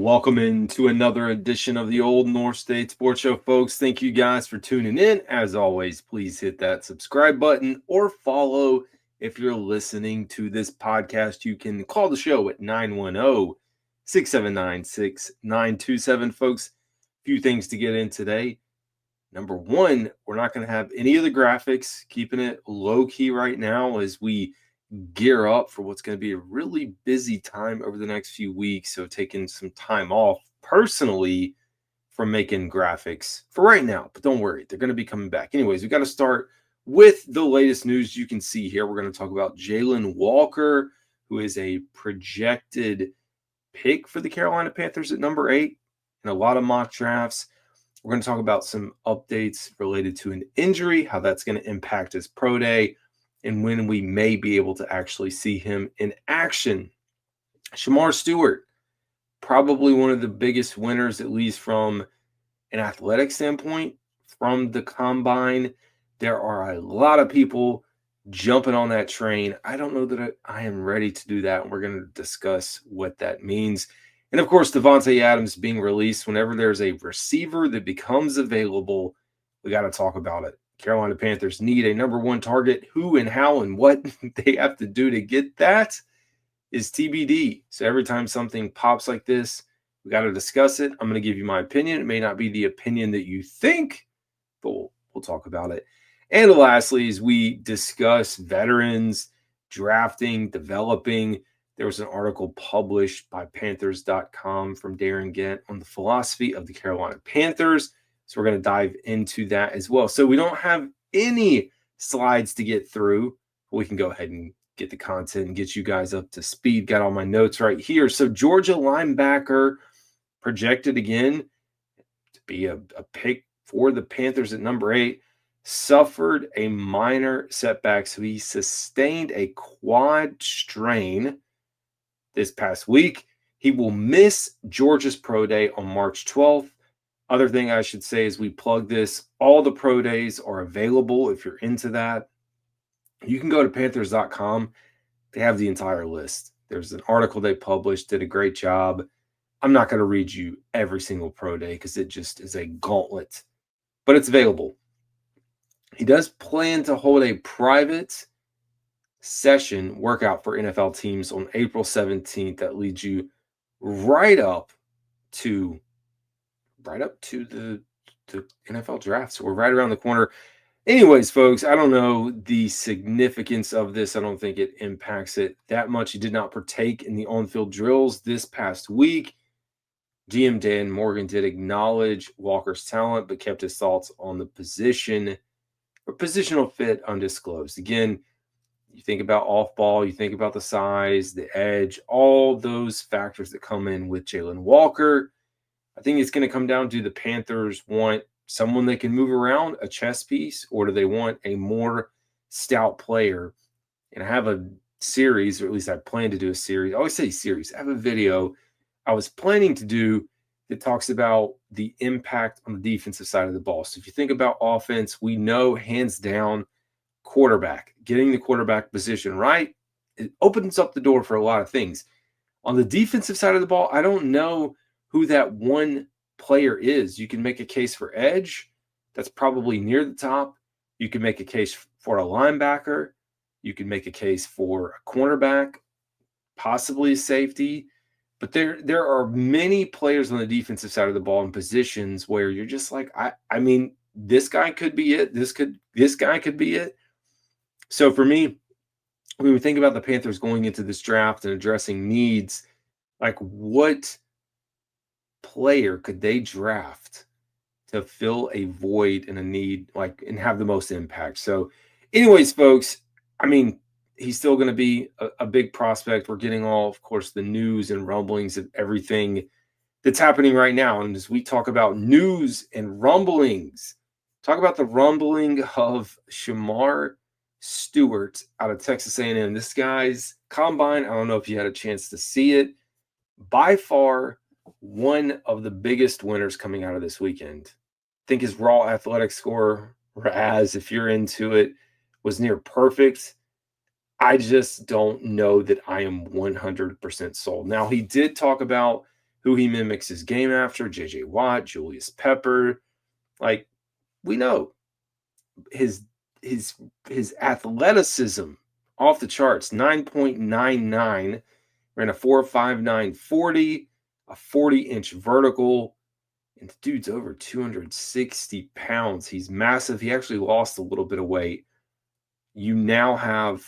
Welcome into another edition of the Old North State Sports Show, folks. Thank you guys for tuning in. As always, please hit that subscribe button or follow. If you're listening to this podcast, you can call the show at 910-679-6927. Folks, a few things to get in today. Number one, we're not going to have any of the graphics, keeping it low-key right now as we gear up for what's going to be a really busy time over the next few weeks. So taking some time off personally from making graphics for right now, but don't worry, they're going to be coming back. Anyways, we got to start with the latest news you can see here. We're going to talk about Jaylen Walker, who is a projected pick for the Carolina Panthers at number 8 in a lot of mock drafts. We're going to talk about some updates related to an injury, how that's going to impact his pro day, and when we may be able to actually see him in action. Shamar Stewart, probably one of the biggest winners, at least from an athletic standpoint, from the combine. There are a lot of people jumping on that train. I don't know that I am ready to do that. We're going to discuss what that means. And of course, Davante Adams being released. Whenever there's a receiver that becomes available, we got to talk about it. Carolina Panthers need a number one target. Who and how and what they have to do to get that is TBD. So every time something pops like this, we got to discuss it. I'm going to give you my opinion. It may not be the opinion that you think, but we'll talk about it. And lastly, as we discuss veterans, drafting, developing, there was an article published by Panthers.com from Darren Gant on the philosophy of the Carolina Panthers. So we're going to dive into that as well. So we don't have any slides to get through. We can go ahead and get the content and get you guys up to speed. Got all my notes right here. So Georgia linebacker projected again to be a pick for the Panthers at number 8, suffered a minor setback. So he sustained a quad strain this past week. He will miss Georgia's pro day on March 12th. Other thing I should say is we plug this. All the pro days are available if you're into that. You can go to Panthers.com. They have the entire list. There's an article they published, did a great job. I'm not going to read you every single pro day because it just is a gauntlet, but it's available. He does plan to hold a private session workout for NFL teams on April 17th that leads you right up to the NFL draft. So we're right around the corner. Anyways, folks, I don't know the significance of this. I don't think it impacts it that much. He did not partake in the on-field drills this past week. GM Dan Morgan did acknowledge Walker's talent, but kept his thoughts on the position or positional fit undisclosed. Again, you think about off-ball, you think about the size, the edge, all those factors that come in with Jaylen Walker. I think it's going to come down to the Panthers want someone that can move around, a chess piece, or do they want a more stout player? And I have a series, or at least I plan to do a series. I always say series. I have a video I was planning to do that talks about the impact on the defensive side of the ball. So if you think about offense, we know hands down quarterback, getting the quarterback position right, it opens up the door for a lot of things. On the defensive side of the ball, I don't know who that one player is. You can make a case for edge. That's probably near the top. You can make a case for a linebacker. You can make a case for a cornerback, possibly a safety. But there are many players on the defensive side of the ball in positions where you're just like, I mean, this guy could be it. This guy could be it. So for me, when we think about the Panthers going into this draft and addressing needs, like what player could they draft to fill a void and a need, like, and have the most impact? So anyways, folks, I mean, he's still going to be a big prospect. We're getting all, of course, the news and rumblings of everything that's happening right now. And as we talk about news and rumblings, talk about the rumbling of Shamar Stewart out of Texas A&M. This guy's combine, I don't know if you had a chance to see it, by far one of the biggest winners coming out of this weekend. I think his raw athletic score, Raz, if you're into it, was near perfect. I just don't know that I am 100% sold. Now, he did talk about who he mimics his game after, J.J. Watt, Julius Pepper. Like, we know his athleticism off the charts, 9.99, ran a 4.59 40, a 40-inch vertical, and the dude's over 260 pounds. He's massive. He actually lost a little bit of weight. You now have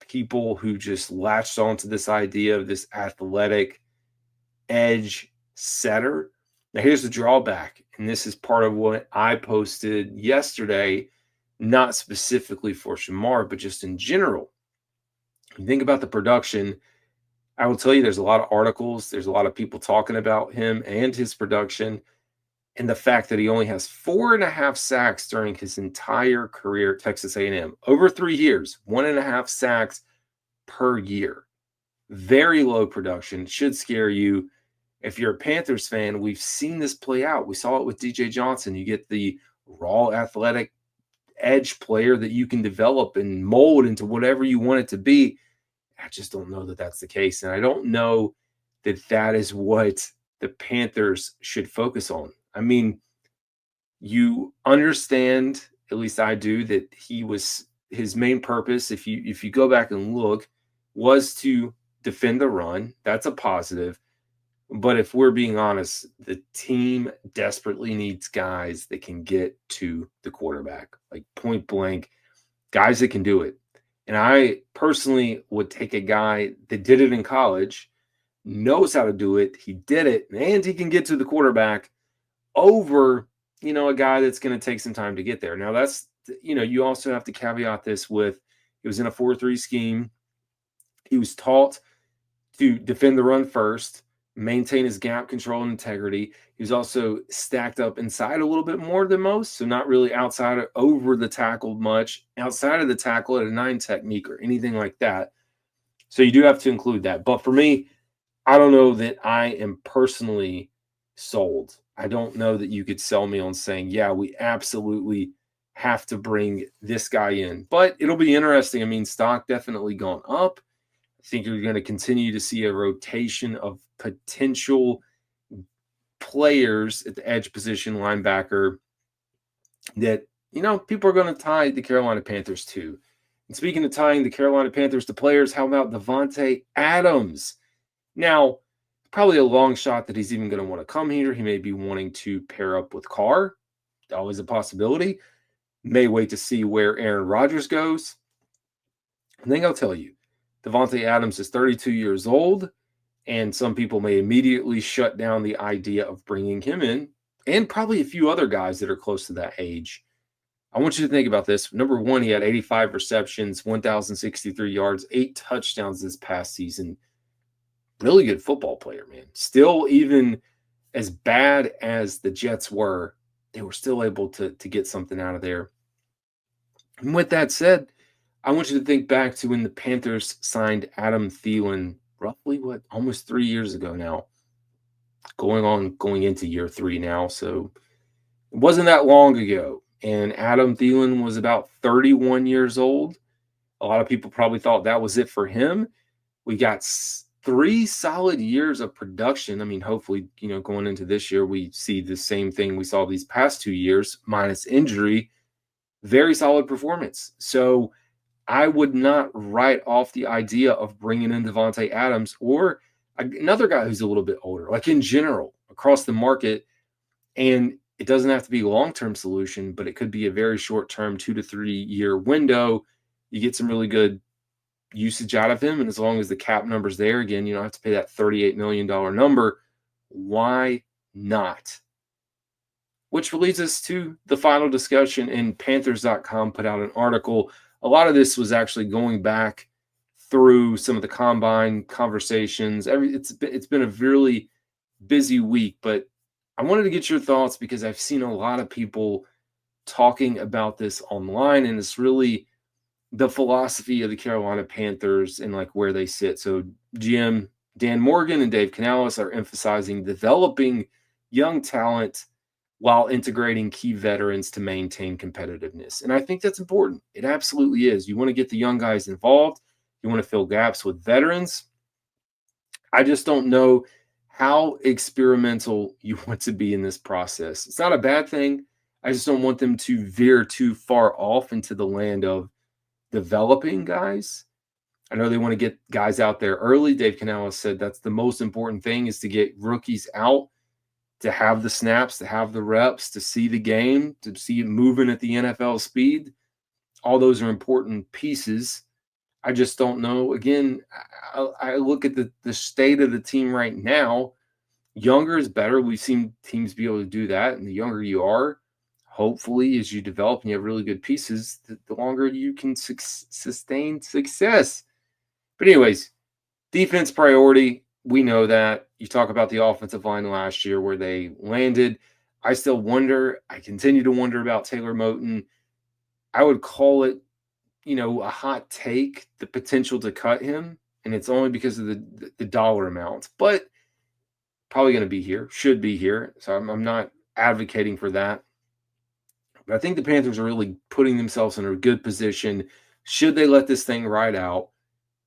people who just latched onto this idea of this athletic edge setter. Now, here's the drawback, and this is part of what I posted yesterday, not specifically for Shamar, but just in general. You think about the production, I will tell you there's a lot of articles, there's a lot of people talking about him and his production, and the fact that he only has 4.5 sacks during his entire career at Texas A&M. Over 3 years, 1.5 sacks per year. Very low production. Should scare you. If you're a Panthers fan, we've seen this play out. We saw it with DJ Johnson. You get the raw athletic edge player that you can develop and mold into whatever you want it to be. I just don't know that that's the case. And I don't know that that is what the Panthers should focus on. I mean, you understand, at least I do, that his main purpose, if you go back and look, was to defend the run. That's a positive. But if we're being honest, the team desperately needs guys that can get to the quarterback, like point blank, guys that can do it. And I personally would take a guy that did it in college, knows how to do it, he did it, and he can get to the quarterback over, a guy that's going to take some time to get there. Now, that's, you also have to caveat this with, he was in a 4-3 scheme. He was taught to defend the run first, maintain his gap control and integrity. He was also stacked up inside a little bit more than most, so not really outside or over the tackle much, outside of the tackle at a 9 technique or anything like that. So you do have to include that. But for me, I don't know that I am personally sold. I don't know that you could sell me on saying, yeah, we absolutely have to bring this guy in. But it'll be interesting. I mean, stock definitely gone up. I think you're going to continue to see a rotation of potential players at the edge position, linebacker, that, people are going to tie the Carolina Panthers to. And speaking of tying the Carolina Panthers to players, how about Davante Adams? Now, probably a long shot that he's even going to want to come here. He may be wanting to pair up with Carr. Always a possibility. May wait to see where Aaron Rodgers goes. I think I'll tell you, Davante Adams is 32 years old, and some people may immediately shut down the idea of bringing him in, and probably a few other guys that are close to that age. I want you to think about this. Number one, he had 85 receptions, 1,063 yards, 8 touchdowns this past season. Really good football player, man. Still, even as bad as the Jets were, they were still able to get something out of there. And with that said, I want you to think back to when the Panthers signed Adam Thielen roughly, almost 3 years ago now. Going into year 3 now. So it wasn't that long ago. And Adam Thielen was about 31 years old. A lot of people probably thought that was it for him. We got 3 solid years of production. I mean, hopefully, going into this year, we see the same thing we saw these past 2 years, minus injury. Very solid performance. So I would not write off the idea of bringing in Davante Adams or another guy who's a little bit older, like in general, across the market. And it doesn't have to be a long-term solution, but it could be a very short-term 2 to 3 year window. You get some really good usage out of him. And as long as the cap number's there, again, you don't have to pay that $38 million number. Why not? Which leads us to the final discussion. And Panthers.com put out an article. A lot of this was actually going back through some of the combine conversations. It's been a really busy week, but I wanted to get your thoughts because I've seen a lot of people talking about this online, and it's really the philosophy of the Carolina Panthers and like where they sit. So GM Dan Morgan and Dave Canales are emphasizing developing young talent while integrating key veterans to maintain competitiveness. And I think that's important. It absolutely is. You want to get the young guys involved. You want to fill gaps with veterans. I just don't know how experimental you want to be in this process. It's not a bad thing. I just don't want them to veer too far off into the land of developing guys. I know they want to get guys out there early. Dave Canales said that's the most important thing, is to get rookies out, to have the snaps, to have the reps, to see the game, to see it moving at the NFL speed. All those are important pieces. I just don't know. Again, I look at the state of the team right now. Younger is better. We've seen teams be able to do that. And the younger you are, hopefully, as you develop and you have really good pieces, the longer you can sustain success. But anyways, defense priority, we know that. You talk about the offensive line last year where they landed. I still wonder. I continue to wonder about Taylor Moton. I would call it, a hot take, the potential to cut him. And it's only because of the dollar amount. But probably going to be here, should be here. So I'm not advocating for that. But I think the Panthers are really putting themselves in a good position should they let this thing ride out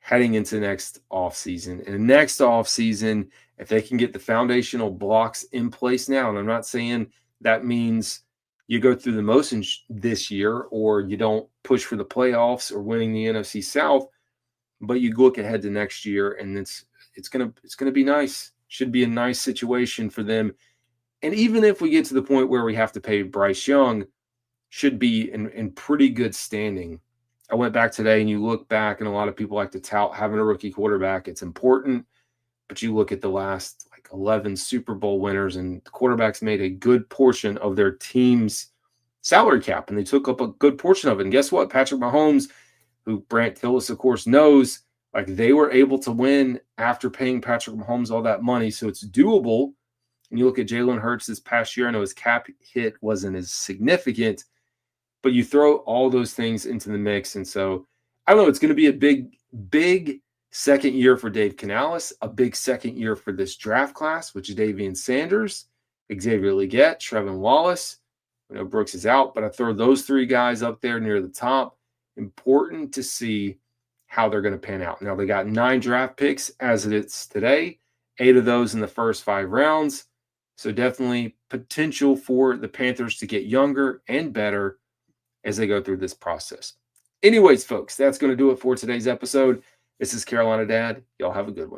heading into next offseason. And next offseason, if they can get the foundational blocks in place now, and I'm not saying that means you go through the motions this year or you don't push for the playoffs or winning the NFC South, but you look ahead to next year, and it's gonna be nice. Should be a nice situation for them. And even if we get to the point where we have to pay Bryce Young, should be in pretty good standing. I went back today and you look back, and a lot of people like to tout having a rookie quarterback. It's important, but you look at the last 11 Super Bowl winners, and the quarterbacks made a good portion of their team's salary cap, and they took up a good portion of it. And guess what? Patrick Mahomes, who Brant Tillis, of course, knows, they were able to win after paying Patrick Mahomes all that money. So it's doable. And you look at Jalen Hurts this past year, I know his cap hit wasn't as significant, but you throw all those things into the mix. And so I don't know, it's going to be a big second year for Dave Canales, a big second year for this draft class, which is Davian Sanders, Xavier Legette, Trevin Wallace. Brooks is out, but I throw those three guys up there near the top. Important to see how they're going to pan out. Now, they got 9 draft picks as it is today, 8 of those in the first 5 rounds. So definitely potential for the Panthers to get younger and better as they go through this process. Anyways, folks, that's going to do it for today's episode. This is Carolina Dad. Y'all have a good one.